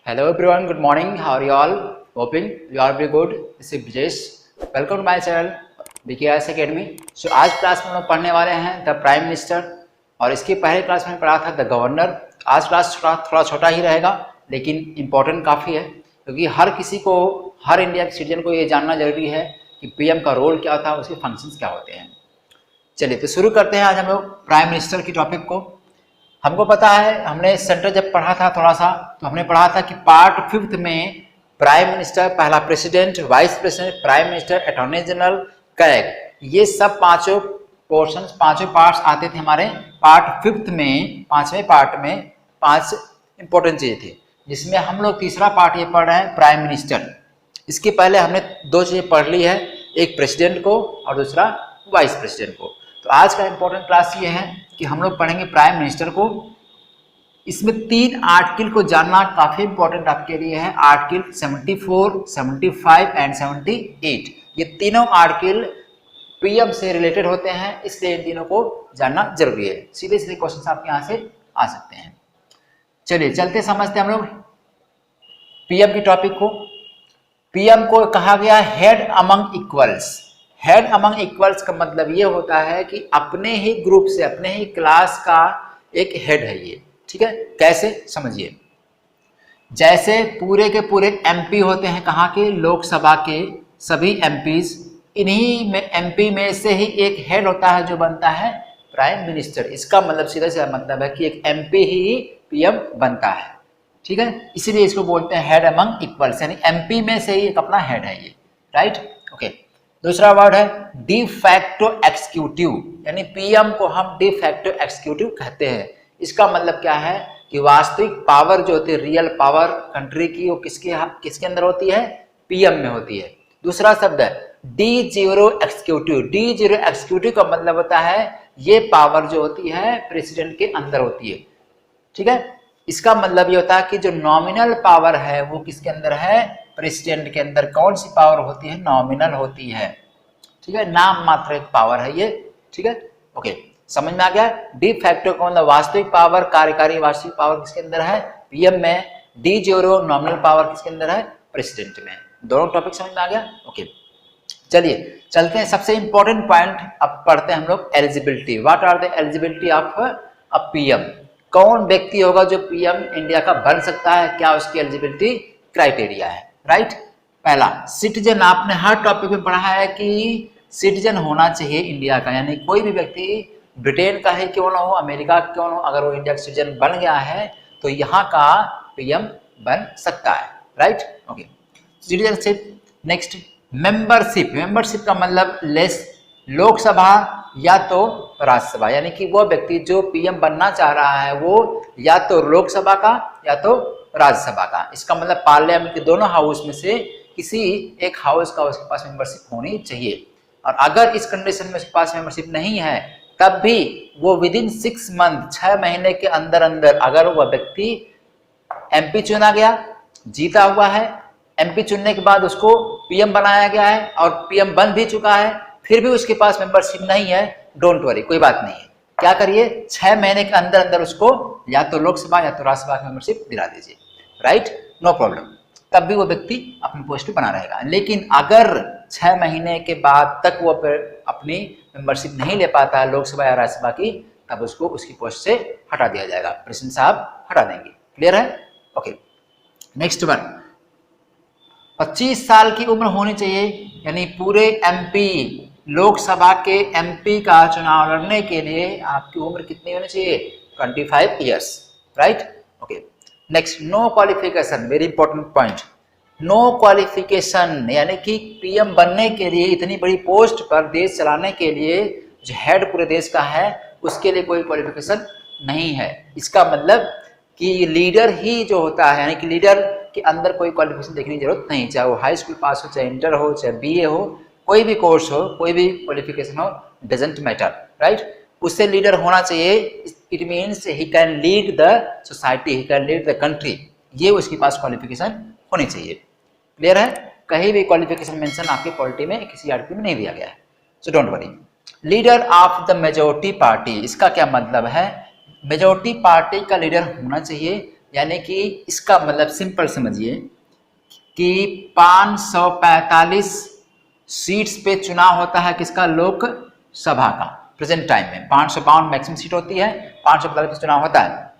Hello everyone, good morning. How are you all? Hoping you are very good. This is Brijesh. Welcome to my channel BKS Academy. So आज class में हम लोग पढ़ने वाले हैं the prime minister और इसके पहले क्लास में पढ़ा था द गवर्नर। आज क्लास थोड़ा छोटा ही रहेगा लेकिन इम्पोर्टेंट काफ़ी है क्योंकि हर किसी को, हर इंडिया के सिटीजन को ये जानना जरूरी है कि पीएम का रोल क्या होता है, उसके फंक्शंस क्या होते हैं। चलिए तो शुरू करते हैं आज हम लोग प्राइम मिनिस्टर की टॉपिक को। हमको पता है, हमने सेंटर जब पढ़ा था थोड़ा सा तो हमने पढ़ा था कि पार्ट 5 में प्राइम मिनिस्टर, पहला president, vice president, prime minister, attorney general, correct, ये सब पांचों पोर्शंस, पांचों पार्ट्स आते थे हमारे पार्ट 5 में। पांचवें पार्ट में 5 इंपॉर्टेंट चीजें थी जिसमें हम लोग तीसरा पार्ट ये पढ़ रहे हैं प्राइम मिनिस्टर। इसके पहले हमने 2 चीजें पढ़ ली है, एक प्रेसिडेंट को और दूसरा वाइस प्रेसिडेंट को। तो आज का इंपॉर्टेंट क्लास ये है कि हम लोग पढ़ेंगे प्राइम मिनिस्टर को। इसमें 3 आर्टिकल को जानना काफी इंपॉर्टेंट आपके लिए है। आर्टिकल 74, 75 एंड 78, ये तीनों आर्टिकल पीएम से रिलेटेड होते हैं, इसलिए इन तीनों को जानना जरूरी है। सीधे सीधे क्वेश्चन आपके यहाँ से आ सकते हैं। चलिए चलते समझते हम लोग पीएम की टॉपिक को। पीएम को कहा गया head among equals. Head among equals का मतलब ये होता है कि अपने ही ग्रुप से, अपने ही क्लास का एक हेड है ये। ठीक है, कैसे समझिए। जैसे पूरे के पूरे एमपी होते हैं, कहाँ के, लोकसभा के सभी एमपीज, इन्हीं में एमपी में से ही एक हेड होता है जो बनता है प्राइम मिनिस्टर। इसका मतलब सीधा सीधा मतलब है कि एक एमपी ही पीएम बनता है। ठीक है, इसीलिए इसको बोलते हैं हेड अमंग इक्वल्स, यानी एमपी में से ही एक अपना हेड है ये। Right, okay. दूसरा वर्ड है डी फैक्टो एक्सिक्यूटिव, यानी पीएम को हम डी फैक्टो एक्सिक्यूटिव कहते हैं। इसका मतलब क्या है कि वास्तविक पावर जो होती है, रियल पावर कंट्री की, वो किसके अंदर होती है, पीएम में होती है। दूसरा शब्द है D zero executive. D zero executive का मतलब होता है ये पावर जो होती है प्रेसिडेंट के अंदर होती है। ठीक है, इसका मतलब ये होता है कि जो नॉमिनल पावर है वो किसके अंदर है, प्रेसिडेंट के अंदर। कौन सी पावर होती है, नॉमिनल होती है। ठीक है, नाम मात्र एक पावर है ये। ठीक है, ओके, समझ में आ गया। डी फैक्टो का मतलब वास्तविक पावर, कार्यकारी वास्तविक पावर किसके अंदर है, पीएम में। डी जीरो नॉमिनल पावर किसके अंदर है, प्रेसिडेंट में। दोनों टॉपिक समझ में आ गया। ओके, चलिए चलते हैं सबसे इंपॉर्टेंट पॉइंट अब पढ़ते हैं हम लोग, eligibility. What are the eligibility of a PM. कौन व्यक्ति होगा जो पीएम इंडिया का बन सकता है, क्या उसकी एलिजिबिलिटी क्राइटेरिया है। राइट, पहला सिटीजन। आपने हर टॉपिक में पढ़ा है कि सिटीजन होना चाहिए इंडिया का, यानी कोई भी व्यक्ति ब्रिटेन का है क्यों ना हो, अमेरिका का क्यों ना हो, अगर वो इंडिया का सिटीजन बन गया है तो यहाँ का पीएम बन सकता है। Right, okay, citizenship. Next membership. Membership का मतलब लोकसभा या तो राज्यसभा, यानी कि वो व्यक्ति जो पीएम बनना चाह रहा है वो या तो लोकसभा का या तो राज्यसभा का। इसका मतलब पार्लियामेंट के दोनों हाउस में से किसी एक हाउस का उसके पास मेंबरशिप होनी चाहिए। और अगर इस कंडीशन में उसके पास मेंबरशिप नहीं है तब भी वो विदिन 6 मंथ, 6 महीने के अंदर अंदर अगर वह व्यक्ति एमपी चुना गया, जीता हुआ है, एमपी चुनने के बाद उसको पीएम बनाया गया है और पीएम बन भी चुका है, फिर भी उसके पास मेंबरशिप नहीं है, डोंट वरी, कोई बात नहीं है। क्या करिए, 6 महीने के अंदर अंदर उसको या तो लोकसभा या तो राज्यसभा की मेंबरशिप दिला दीजिए। राइट, नो प्रॉब्लम, तब भी वो व्यक्ति अपनी पोस्ट बना रहेगा। लेकिन अगर 6 महीने के बाद तक वो अपनी मेंबरशिप नहीं ले पाता है लोकसभा या राज्यसभा की, तब उसको उसकी पोस्ट से हटा दिया जाएगा, प्रेसिडेंट साहब हटा देंगे। क्लियर है, ओके। नेक्स्ट वन, 25 साल की उम्र होनी चाहिए, यानी पूरे एमपी, लोकसभा के एमपी का चुनाव लड़ने के लिए आपकी उम्र कितनी होनी चाहिए, 25 years. Right, okay. Next no qualification, very important point. No qualification यानी कि पीएम बनने के लिए, इतनी बड़ी पोस्ट पर देश चलाने के लिए, जो हेड पूरे देश का है उसके लिए कोई क्वालिफिकेशन नहीं है। इसका मतलब कि लीडर ही जो होता है, यानी कि लीडर के अंदर कोई क्वालिफिकेशन देखने की जरूरत नहीं, चाहे वो हाई स्कूल पास हो, चाहे इंटर हो, चाहे बीए हो, कोई भी कोर्स हो, कोई भी क्वालिफिकेशन हो, डजंट मैटर। राइट, उससे लीडर होना चाहिए। It means he can lead the society, he can lead the country, ये उसके पास क्वालिफिकेशन होनी चाहिए। क्लियर है, कहीं भी क्वालिफिकेशन मेंशन आपके पॉलिटी में किसी आर्टिकल में नहीं दिया गया है, so don't worry. Leader of the majority party, इसका क्या मतलब है, मेजोरिटी पार्टी का लीडर होना चाहिए, यानी कि इसका मतलब सिंपल समझिए कि 545 सीट्स पे चुनाव होता है किसका, लोकसभा का। प्रेजेंट टाइम में 552 मैक्सिमम सीट होती है, 545 पे चुनाव होता है,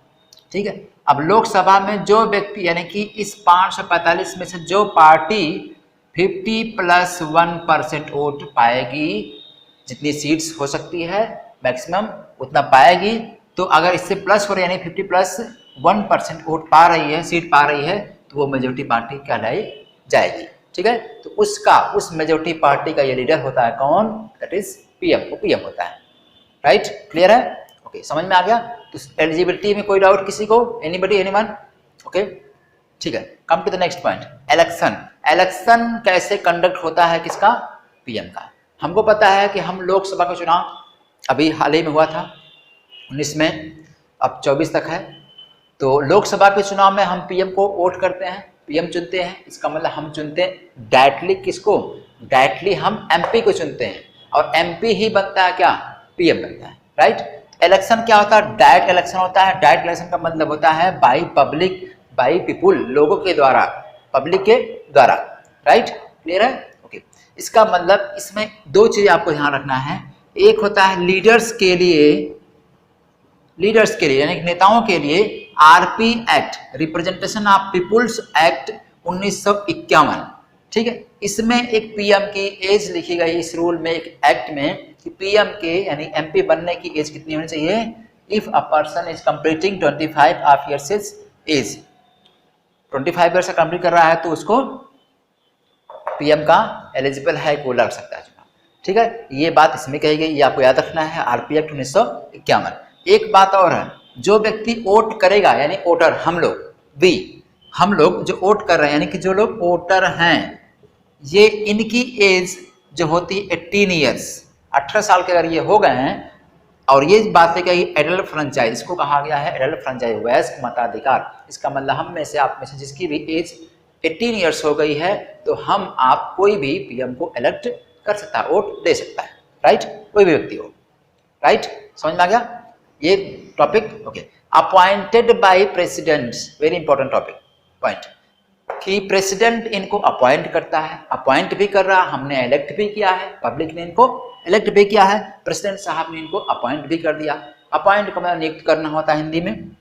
ठीक है। अब लोकसभा में जो व्यक्ति यानी कि इस 545 में से जो पार्टी 50+1% वोट पाएगी, जितनी सीट्स हो सकती है मैक्सिमम उतना पाएगी, तो अगर इससे प्लस हो रही है यानी 50+1% वोट पा रही है, सीट पा रही है, तो वो मेजोरिटी पार्टी कहलाई जाएगी, ठीक है। तो उस मेजोरिटी पार्टी का ये लीडर होता है कौन, दैट इज पीएम, वो पीएम होता है, राइट। क्लियर है, ओके, समझ में आ गया। तो एलिजिबिलिटी में कोई डाउट किसी को, एनीबडी, एनीवन, ओके, ठीक है। Come to the next point, election. Election कैसे कंडक्ट होता है किसका, पीएम का। हमको पता है कि हम लोकसभा का चुनाव अभी हाल ही में हुआ था 19 में, अब 24 तक है। तो लोकसभा के चुनाव में हम पीएम को वोट करते हैं, पीएम चुनते हैं। इसका मतलब हम चुनते हैं डायरेक्टली किसको, डायरेक्टली हम एमपी को चुनते हैं, और एमपी ही बनता है क्या, पीएम बनता है, राइट। इलेक्शन क्या होता है, डायरेक्ट इलेक्शन होता है। डायरेक्ट इलेक्शन का मतलब होता है बाई पब्लिक, बाई पीपुल, लोगों के द्वारा, पब्लिक के द्वारा, राइट। क्लियर है, ओके। इसका मतलब इसमें दो चीज आपको ध्यान रखना है। एक होता है लीडर्स के लिए यानी नेताओं के लिए RP act, representation of people's act 1951, ठीक है। इसमें एक पीएम की एज लिखी गई इस रूल में, एक एक्ट में, कि पीएम के यानी एमपी बनने की एज कितनी होनी चाहिए, if a person is completing 25 of years age, 25 years complete कर रहा है तो उसको पीएम का एलिजिबल है, को लग सकता है चुनाव, ठीक है। ये बात इसमें कही गई, ये आपको याद रखना है, आरपी एक्ट 1951। एक बात और है, जो व्यक्ति वोट करेगा यानी वोटर, हम लोग जो वोट कर रहे हैं यानी कि जो लोग वोटर हैं, ये इनकी एज जो होती है 18 ईयर्स, 18 साल के अगर ये हो गए हैं, और ये बात है कि एडल्ट फ्रेंचाइज, इसको कहा गया है एडल्ट फ्रेंचाइज, वयस्क मताधिकार। इसका मतलब हम में से, आप में से जिसकी भी एज 18 ईयर्स हो गई है, तो हम आप कोई भी पीएम को इलेक्ट कर सकता है, वोट दे सकता है, राइट, कोई भी व्यक्ति हो, राइट। समझ में आ गया ये topic, okay. Appointed by president, very important topic point, कि प्रेसिडेंट इनको अपॉइंट करता है, अपॉइंट भी कर रहा, हमने इलेक्ट भी किया है, पब्लिक ने इनको इलेक्ट भी किया है, प्रेसिडेंट साहब ने इनको अपॉइंट भी कर दिया। अपॉइंट का मतलब नियुक्त करना होता है हिंदी में।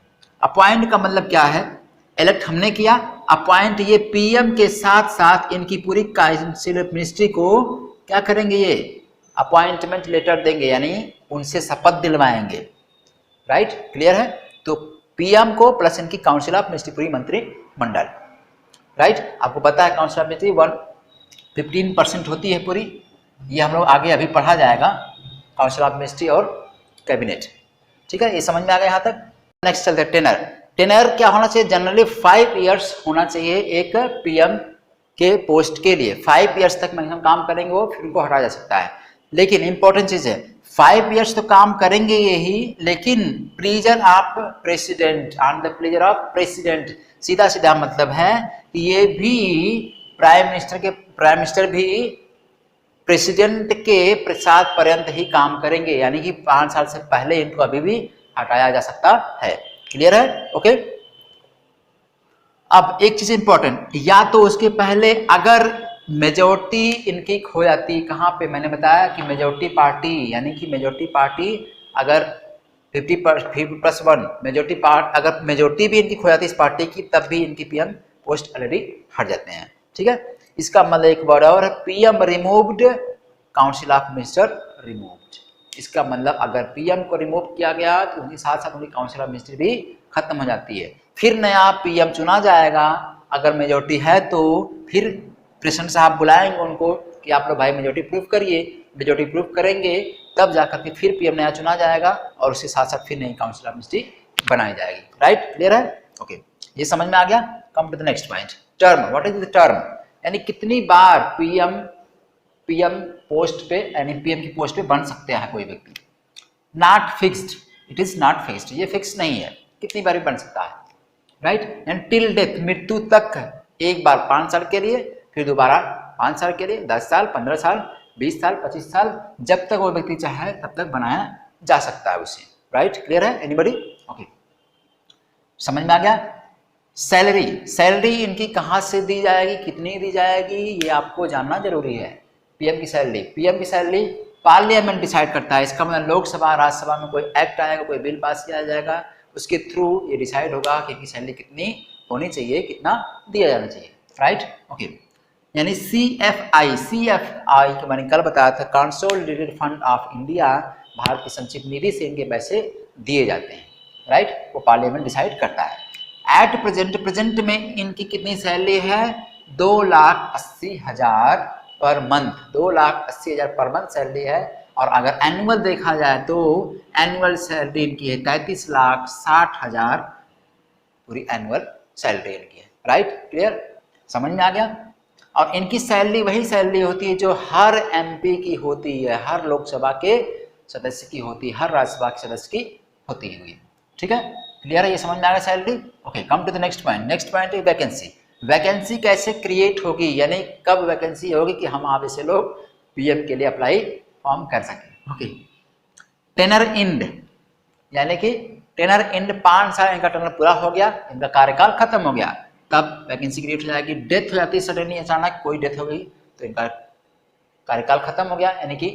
अपॉइंट का मतलब क्या है, इलेक्ट हमने किया, अपॉइंट ये पीएम के साथ साथ इनकी पूरी काउंसिल ऑफ मिनिस्ट्री को क्या करेंगे, ये अपॉइंटमेंट लेटर देंगे, यानी उनसे शपथ दिलवाएंगे, राइट। क्लियर है, तो पीएम को प्लस इनकी काउंसिल ऑफ मिनिस्ट्री, पूरी मंत्रिमंडल, राइट। आपको पता है काउंसिल ऑफ मिनिस्ट्री 15% होती है पूरी, ये हम लोग आगे अभी पढ़ा जाएगा, काउंसिल ऑफ मिनिस्ट्री और कैबिनेट, ठीक है। ये समझ में आ गया यहाँ तक। नेक्स्ट चलते हैं टेनर। टेनर क्या होना चाहिए, जनरली 5 ईयर्स होना चाहिए एक पीएम के पोस्ट के लिए। 5 ईयर्स तक मैक्सिमम काम करेंगे वो, फिर उनको हटाया जा सकता है। लेकिन इंपॉर्टेंट चीज है, 5 ईयर्स तो काम करेंगे यही, लेकिन pleaser of president, on the pleaser of president, सीधा सीधा मतलब है कि ये भी प्राइम मिनिस्टर भी प्रेसिडेंट के प्रसाद पर्यंत ही काम करेंगे, यानी कि 5 साल से पहले इनको अभी भी हटाया जा सकता है। क्लियर है, ओके। अब एक चीज इंपॉर्टेंट, या तो उसके पहले अगर मेजोरिटी इनकी खो जाती, कहाँ पे मैंने बताया कि मेजोरिटी पार्टी, यानी कि मेजोरिटी पार्टी अगर 50+1 मेजोरिटी पार्ट, अगर मेजोरिटी भी इनकी खो जाती इस पार्टी की, तब भी इनकी पीएम पोस्ट ऑलरेडी हट जाते हैं, ठीक है। इसका मतलब एक वर्ड और है, PM removed, council of minister removed. इसका मतलब अगर पीएम को रिमूव किया गया तो उनके साथ साथ उनकी काउंसिल ऑफ मिनिस्टर भी खत्म हो जाती है, फिर नया पीएम चुना जाएगा। अगर मेजोरिटी है तो फिर प्रेसिडेंट साहब बुलाएंगे उनको कि आप लोग भाई मेजोरिटी प्रूफ करिए, मेजोरिटी प्रूफ करेंगे, तब जाकर के फिर पीएम नया चुना जाएगा, और उसके साथ साथ फिर नई काउंसिल ऑफ मिनिस्ट्री बनाई जाएगी, राइट। क्लियर है, ओके। ये समझ में आ गया। Come to the next point, term. What is the term, यानी कितनी बार पीएम पोस्ट पे, यानी पीएम की पोस्ट पे बन सकते हैं कोई व्यक्ति। Not fixed, it is not fixed, ये फिक्स नहीं है, कितनी बार भी बन सकता है, राइट। एंड टिल डेथ, मृत्यु तक, एक बार 5 साल के लिए, फिर दोबारा 5 साल के लिए, 10 साल, 15 साल, 20 साल, 25 साल, जब तक वो व्यक्ति चाहे तब तक बनाया जा सकता है उसे, राइट। क्लियर है, एनीबडी, ओके। समझ में आ गया। सैलरी, सैलरी इनकी कहाँ से दी जाएगी, कितनी दी जाएगी, ये आपको जानना जरूरी है। पीएम की सैलरी, पीएम की सैलरी पार्लियामेंट डिसाइड करता है। इसका मतलब लोकसभा राज्यसभा में कोई एक्ट आएगा, कोई बिल पास किया जाएगा, उसके थ्रू ये डिसाइड होगा कि इनकी सैलरी कितनी होनी चाहिए, कितना दिया जाना चाहिए, राइट। ओके, यानी CFI के मैंने कल बताया था, consolidated fund of India, Bharat की संचित निधि से इनके पैसे दिए जाते हैं, राइट। वो पार्लियामेंट डिसाइड करता है। एट प्रेजेंट में इनकी कितनी सैलरी है, 2,80,000 per month, 2,80,000 per month salary है। और अगर एनुअल देखा जाए तो एनुअल सैलरी इनकी है 33,60,000, पूरी एनुअल सैलरी इनकी है, राइट। क्लियर, समझ में आ गया। और इनकी सैलरी वही सैलरी होती है जो हर MP की होती है, हर लोकसभा के सदस्य की होती है, हर राज्यसभा के सदस्य की होती है, ठीक है। क्लियर है, ये समझ में आ गया salary. Okay, come to the next point. Next point है वैकेंसी। वैकेंसी कैसे क्रिएट होगी, यानी कब वैकेंसी होगी कि हम आप ऐसे लोग पीएम के लिए अप्लाई फॉर्म कर सकें। ओके, टेनर इंड, यानी कि टेनर इंड 5 साल इनका टेनर पूरा हो गया, इनका कार्यकाल खत्म हो गया, तब वैकेंसी क्रिएट हो जाएगी। डेथ हो जाती है सडनली, अचानक कोई डेथ हो गई तो इनका कार्यकाल खत्म हो गया, यानी कि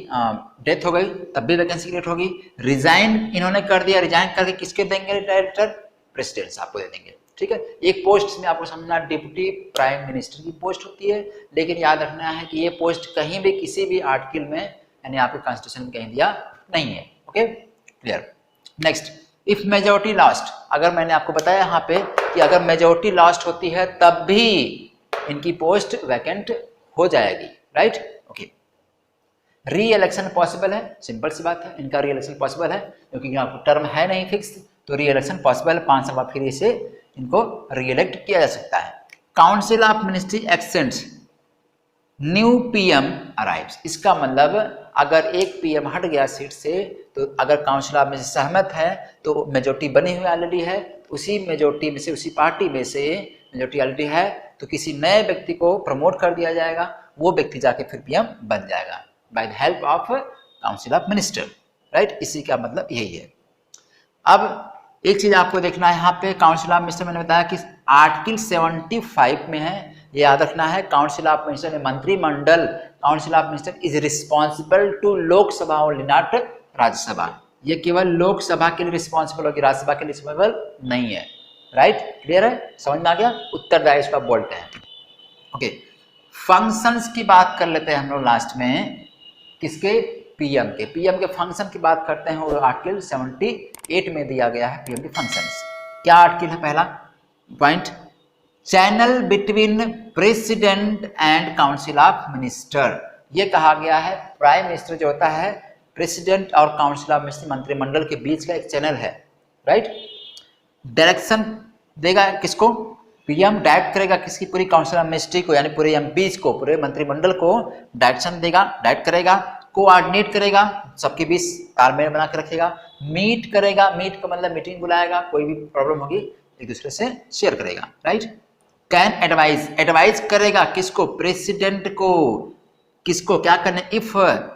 डेथ हो गई, तब भी वैकेंसी क्रिएट होगी। रिजाइन इन्होंने कर दिया, रिजाइन करके किसके देंगे डायरेक्टर, प्रेसिडेंट साहब को दे देंगे, ठीक है। एक पोस्ट में आपको समझना, डिप्टी प्राइम मिनिस्टर की पोस्ट होती है, लेकिन याद रखना है कि ये पोस्ट कहीं भी किसी भी आर्टिकल में, यानी आपके कॉन्स्टिट्यूशन में कहीं दिया नहीं है। Okay, clear. Next, if majority last, अगर मैंने आपको बताया यहाँ पे कि अगर मेजोरिटी लास्ट होती है तब भी इनकी पोस्ट वैकेंट हो जाएगी, राइट। ओके, री इलेक्शन पॉसिबल है, सिंपल सी बात है, इनका री इलेक्शन पॉसिबल है क्योंकि आपको टर्म है नहीं फिक्स, तो री इलेक्शन पॉसिबल है, 5 साल बाद फिर इसे इनको री इलेक्ट किया जा सकता है। Council of ministry x tends, new PM arrives, इसका मतलब अगर एक पीएम हट गया सीट से, तो अगर काउंसिल ऑफ मिनिस्ट्री सहमत है तो मेजोरिटी बनी हुई ऑलरेडी है, उसी मेजोरिटी में से, उसी पार्टी में से मेजोरिटी ऑलरेडी है, तो किसी नए व्यक्ति को प्रमोट कर दिया जाएगा, वो व्यक्ति जाके फिर पीएम बन जाएगा by the help of council of minister, right. इसी का मतलब यही है। अब एक चीज आपको देखना है यहाँ पे, काउंसिल ऑफ मिनिस्टर मैंने बताया कि आर्टिकल 75 में है, ये याद रखना है। काउंसिल ऑफ मिनिस्टर में मंत्रिमंडल, council of minister is responsible to Lok Sabha only, not Rajya Sabha. ये केवल लोकसभा के लिए रिस्पॉन्सिबल होगी, राज्यसभा के लिए रिस्पॉन्सिबल नहीं है, राइट। क्लियर है, समझ में आ गया, उत्तरदायी इसका बोलते हैं। ओके, फंक्शंस की बात कर लेते हैं हम लोग लास्ट में, किसके, पीएम के। पीएम के फंक्शन की बात करते हैं, और आर्टिकल 78 में दिया गया है पीएम के फंक्शंस। क्या आर्टिकल है, पहला point, channel between president and council of minister. ये कहा गया है प्राइम मिनिस्टर जो होता है, प्रेसिडेंट और काउंसिल ऑफ मिनिस्टर मंत्रिमंडल के बीच का एक चैनल है, राइट। डायरेक्शन देगा किसको, पीएम डायरेक्ट करेगा किसकी, पूरी काउंसिल ऑफ मिनिस्ट्री को, यानी पूरे एमपीज को, पूरे मंत्रिमंडल को डायरेक्शन देगा, डायरेक्ट करेगा, कोऑर्डिनेट करेगा, सबके बीच तालमेल बना के रखेगा, मीट करेगा, मीट का मतलब मीटिंग बुलाएगा, कोई भी प्रॉब्लम होगी एक दूसरे से शेयर करेगा, राइट। कैन एडवाइज, एडवाइज करेगा किसको, प्रेसिडेंट को, किसको क्या करना, इफ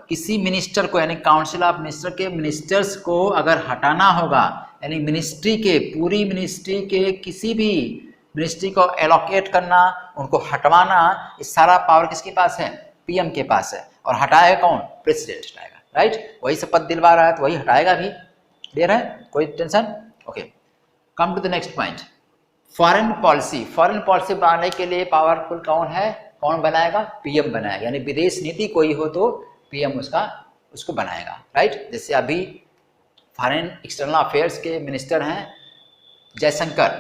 किसी मिनिस्टर को, यानी काउंसिल ऑफ मिनिस्टर के मिनिस्टर्स को अगर हटाना होगा, यानी मिनिस्ट्री के, पूरी मिनिस्ट्री के किसी भी मिनिस्ट्री को एलोकेट करना, उनको हटवाना, ये सारा पावर किसके पास है, पीएम के पास है। और हटाएगा कौन, प्रेसिडेंट हटाएगा, राइट। वही शपथ दिलवा रहा है तो वही हटाएगा भी, क्लियर है, कोई tension. Okay, come to the next point, foreign policy. Foreign policy बनाने के लिए पावरफुल कौन है, कौन बनाएगा, पीएम बनाएगा, यानी विदेश नीति कोई हो तो पीएम उसको बनाएगा, राइट। जैसे अभी फॉरेन एक्सटर्नल अफेयर्स के मिनिस्टर हैं जयशंकर,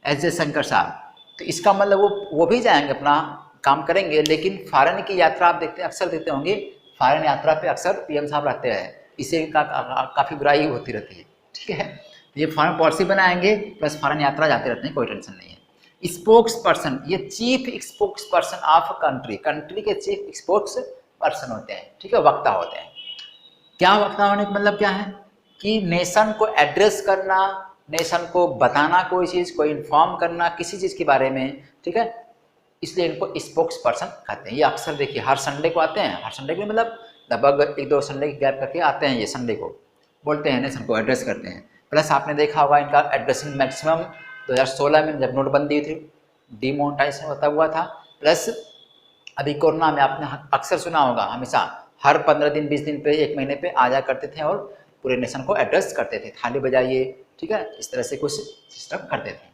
एस जयशंकर साहब, तो इसका मतलब वो भी जाएंगे, अपना काम करेंगे, लेकिन फॉरेन की यात्रा आप देखते अक्सर देते होंगे, फॉरेन यात्रा पे अक्सर पीएम साहब रहते हैं, इससे काफ़ी बुराई होती रहती है, ठीक है। ये फॉरेन पॉलिसी बनाएंगे प्लस फॉरेन यात्रा जाते रहते हैं, कोई टेंशन नहीं है। स्पोक्स पर्सन, ये chief spokes person of country, country के चीफ स्पोक्स पर्सन होते हैं, ठीक है, वक्ता होते हैं। क्या वक्ता होने का मतलब क्या है कि नेशन को एड्रेस करना, नेशन को बताना, कोई चीज़ को इन्फॉर्म करना किसी चीज़ के बारे में, ठीक है, इसलिए इनको स्पोक्स पर्सन कहते हैं। ये अक्सर देखिए हर संडे को आते हैं, हर संडे को मतलब लगभग 1-2 संडे की गैप करके आते हैं, ये संडे को बोलते हैं, नेशन को एड्रेस करते हैं। प्लस आपने देखा होगा इनका एड्रेसिंग मैक्सिमम 2016 में जब नोटबंदी थी, डिमोनेटाइजेशन होता हुआ था, प्लस अभी कोरोना में आपने अक्सर सुना होगा, हमेशा हर 15 दिन 20 दिन पे 1 महीने पे आ जा करते थे और पूरे नेशन को एड्रेस करते थे, थाली बजाइए, ठीक है, इस तरह से कुछ सिस्टम करते थे,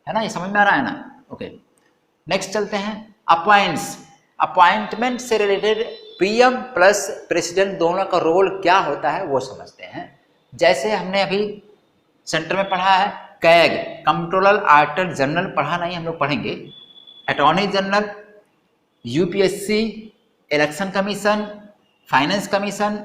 है ना, ये समझ में आ रहा है ना। ओके, नेक्स्ट चलते हैं अपॉइंटमेंट से रिलेटेड पीएम प्लस प्रेसिडेंट दोनों का रोल क्या होता है वो समझते हैं। जैसे हमने अभी सेंटर में पढ़ा है कैग, कंट्रोलर ऑडिटर जनरल पढ़ा नहीं, हम लोग पढ़ेंगे attorney general, UPSC, election commission, finance commission,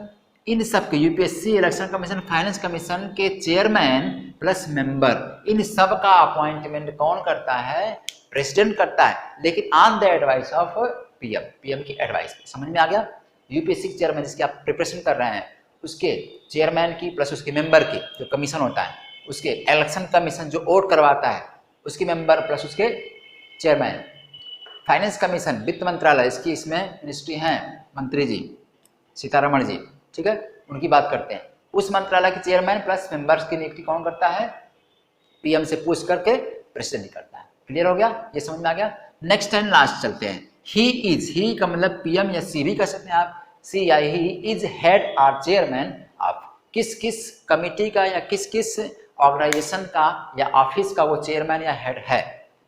इन सब के UPSC, election commission, finance commission के चेयरमैन प्लस मेंबर, इन सब का अपॉइंटमेंट कौन करता है? प्रेसिडेंट करता है, लेकिन on the advice of PM, PM की एडवाइस पे। समझ में आ गया? यूपीएससी के चेयरमैन जिसकी आप प्रिपरेशन कर रहे हैं उसके चेयरमैन की प्लस उसके मेंबर की जो कमीशन होता है, उसके इलेक्शन कमीशन जो वोट करवाता है उसके मेंबर प्लस उसके चेयरमैन, फाइनेंस कमीशन वित्त मंत्रालय, इसकी इसमें मिनिस्ट्री हैं मंत्री जी सीतारमण जी, ठीक है, उनकी बात करते हैं। उस मंत्रालय के चेयरमैन प्लस मेंबर्स की नियुक्ति कौन करता है? पीएम से पूछ करके प्रेसिडेंट ही करता है। क्लियर हो गया? ये समझ में आ गया? नेक्स्ट एंड लास्ट चलते हैं। ही इज, ही का मतलब पीएम या सी भी कर सकते हैं आप, सी या ही इज हेड और चेयरमैन ऑफ, किस किस कमिटी का या किस किस ऑर्गेनाइजेशन का या ऑफिस का वो चेयरमैन या हेड है,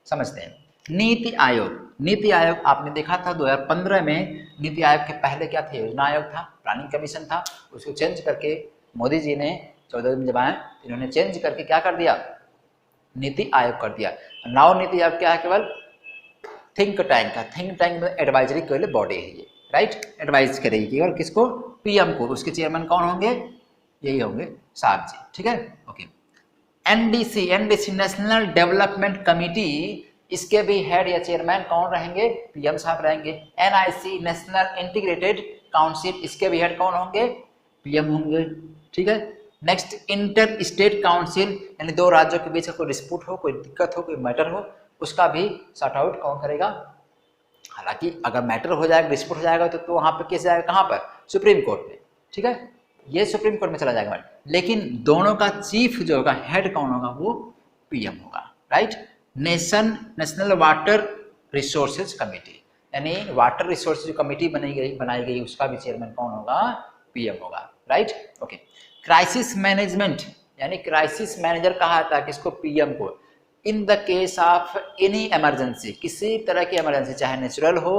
समझते हैं। नीति आयोग, नीति आयोग आपने देखा था 2015 में नीति आयोग के पहले क्या थे? योजना आयोग था, प्लानिंग कमीशन था, उसको चेंज करके मोदी जी ने 14 दिन जब आए इन्होंने चेंज करके क्या कर दिया? नीति आयोग कर दिया। नाउ नीति आयोग क्या है? केवल थिंक टैंक का, थिंक टैंक में एडवाइजरी के लिए बॉडी है ये, राइट, एडवाइज करेगी और किसको? पीएम को। उसके चेयरमैन कौन होंगे? यही होंगे साहब जी, ठीक है, okay. NDC, NDC national development committee, इसके भी हेड या चेयरमैन कौन रहेंगे? पीएम साहब रहेंगे। एनआईसी नेशनल इंटीग्रेटेड काउंसिल, इसके भी हेड कौन होंगे? पीएम होंगे, ठीक है। नेक्स्ट इंटर स्टेट काउंसिल, यानी दो राज्यों के बीच का कोई डिस्प्यूट हो, कोई दिक्कत हो, कोई मैटर हो, उसका भी सॉर्ट आउट कौन करेगा? हालांकि अगर मैटर हो जाएगा, डिस्प्यूट हो जाएगा तो वहां पर केस जाएगा कहाँ पर? सुप्रीम कोर्ट में, ठीक है, ये सुप्रीम कोर्ट में चला जाएगा। लेकिन दोनों का चीफ जो होगा, हेड कौन होगा? वो पीएम होगा, right. National water resources committee, यानी वाटर रिसोर्सेज जो कमेटी बनाई गई उसका भी चेयरमैन कौन होगा? पीएम होगा, राइट, ओके। क्राइसिस मैनेजमेंट, यानी क्राइसिस मैनेजर कहा था किसको? पीएम को। In the case of any emergency, किसी तरह की इमरजेंसी, चाहे नेचुरल हो,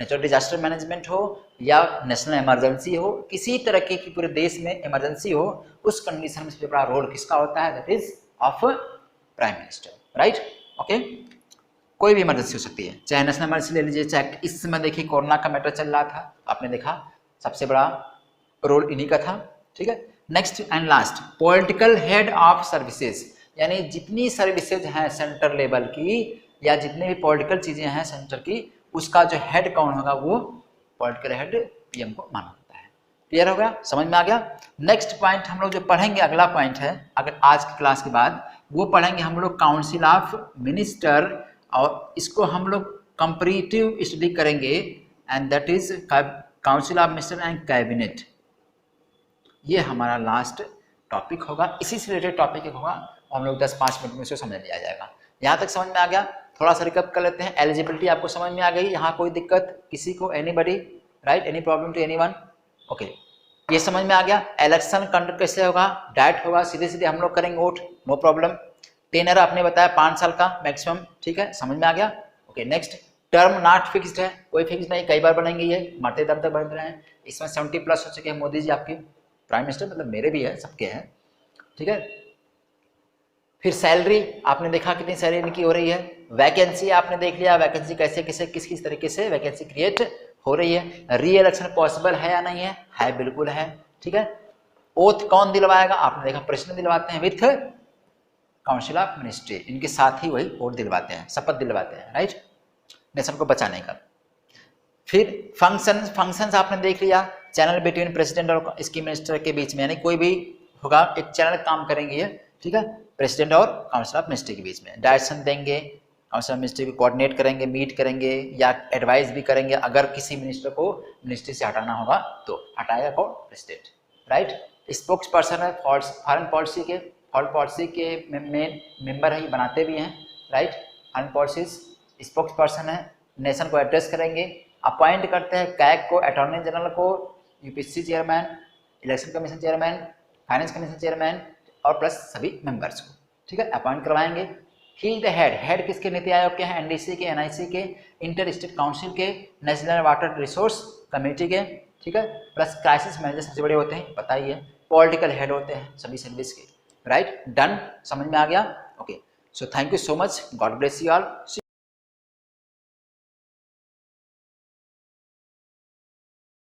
नेचुरल डिजास्टर मैनेजमेंट हो या नेशनल इमरजेंसी हो, किसी तरह की पूरे देश में इमरजेंसी हो, उस कंडीशन में सबसे बड़ा रोल किसका होता है? That is of prime minister, right, okay. कोई भी इमरजेंसी हो सकती है, चाहे नेशनल इमरजेंसी ले लीजिए, चाहे इस समय देखिए कोरोना का मैटर चल रहा था, आपने देखा सबसे बड़ा रोल इन्हीं का था, ठीक है। Next and last, political head of services, यानी जितनी सर्विसेज हैं सेंटर लेवल की या जितने भी पॉलिटिकल चीजें हैं सेंटर की, उसका जो हेड कौन होगा? वो पॉलिटिकल हेड पीएम को माना जाता है। क्लियर हो गया? समझ में आ गया? नेक्स्ट पॉइंट हम लोग जो पढ़ेंगे, अगला पॉइंट है, अगर आज की क्लास के बाद वो पढ़ेंगे हम लोग काउंसिल ऑफ मिनिस्टर, और इसको हम लोग कंपैरेटिव स्टडी करेंगे, and that is council of minister and cabinet. ये हमारा लास्ट टॉपिक होगा, इसी से रिलेटेड टॉपिक होगा, हम लोग 10-5 मिनट में उसको समझ लिया जाएगा। यहाँ तक समझ में आ गया? थोड़ा सा रिकअप कर लेते हैं। एलिजिबिलिटी आपको समझ में आ गई? यहाँ कोई दिक्कत किसी को? Anybody, right, any problem to anyone? Okay, ये समझ में आ गया। इलेक्शन कंडक्ट कैसे होगा? डायरेक्ट होगा, सीधे सीधे हम लोग करेंगे वोट, नो प्रॉब्लम। टेनर आपने बताया 5 साल का मैक्सिमम, ठीक है, समझ में आ गया। Okay, next, term not fixed है, कोई फिक्स नहीं, कई बार बनेंगे, ये मरते दम तक बन रहे हैं। इसमें 70+ हो चुके हैं मोदी जी आपके प्राइम मिनिस्टर, मतलब मेरे भी है, सबके हैं, ठीक है। फिर सैलरी आपने देखा कितनी सैलरी इनकी हो रही है। वैकेंसी आपने देख लिया, वैकेंसी कैसे कैसे किस किस तरीके से वैकेंसी क्रिएट हो रही है। री इलेक्शन पॉसिबल है या नहीं है? है, बिल्कुल है, ठीक है। ओथ कौन दिलवाएगा? आपने देखा प्रेसिडेंट दिलवाते हैं विथ काउंसिल ऑफ मिनिस्ट्री, इनके साथ ही वही वोट दिलवाते हैं, शपथ दिलवाते हैं, राइट, नेशन को बचाने का। फिर फंक्शंस आपने देख लिया, चैनल बिटवीन प्रेसिडेंट और इसकी मिनिस्टर के बीच में, यानी कोई भी होगा एक चैनल काम करेंगे ये, ठीक है, प्रेसिडेंट और काउंसिल ऑफ मिनिस्ट्री के बीच में डायरेक्शन देंगे, काउंसिल ऑफ मिनिस्ट्री को कोऑर्डिनेट करेंगे, मीट करेंगे या एडवाइस भी करेंगे। अगर किसी मिनिस्टर को मिनिस्ट्री से हटाना होगा तो हटाएगा कौन? President, right. स्पोक्स पर्सन है फॉरेन पॉलिसी के, ऑल पॉलिसी के मेन मेंबर है, ये बनाते भी हैं, right. Earn policies spokes person है, नेशन को एड्रेस करेंगे, अपॉइंट करते हैं कैग को, अटॉर्नी जनरल को, UPSC chairman, election commission chairman, finance commission chairman और प्लस सभी मेंबर्स को, ठीक है, अपॉइंट करवाएंगे। He is the head, head किसके, नीति आयोग के हैं, एनडीसी के, एनआईसी के, इंटर स्टेट काउंसिल के, नेशनल वाटर रिसोर्स कमेटी के, ठीक है, प्लस क्राइसिस मैनेजर सबसे बड़े होते हैं, पता ही है, पॉलिटिकल हेड होते हैं सभी सर्विस के, राइट। डन, समझ में आ गया, okay. So thank you so much, God bless you all.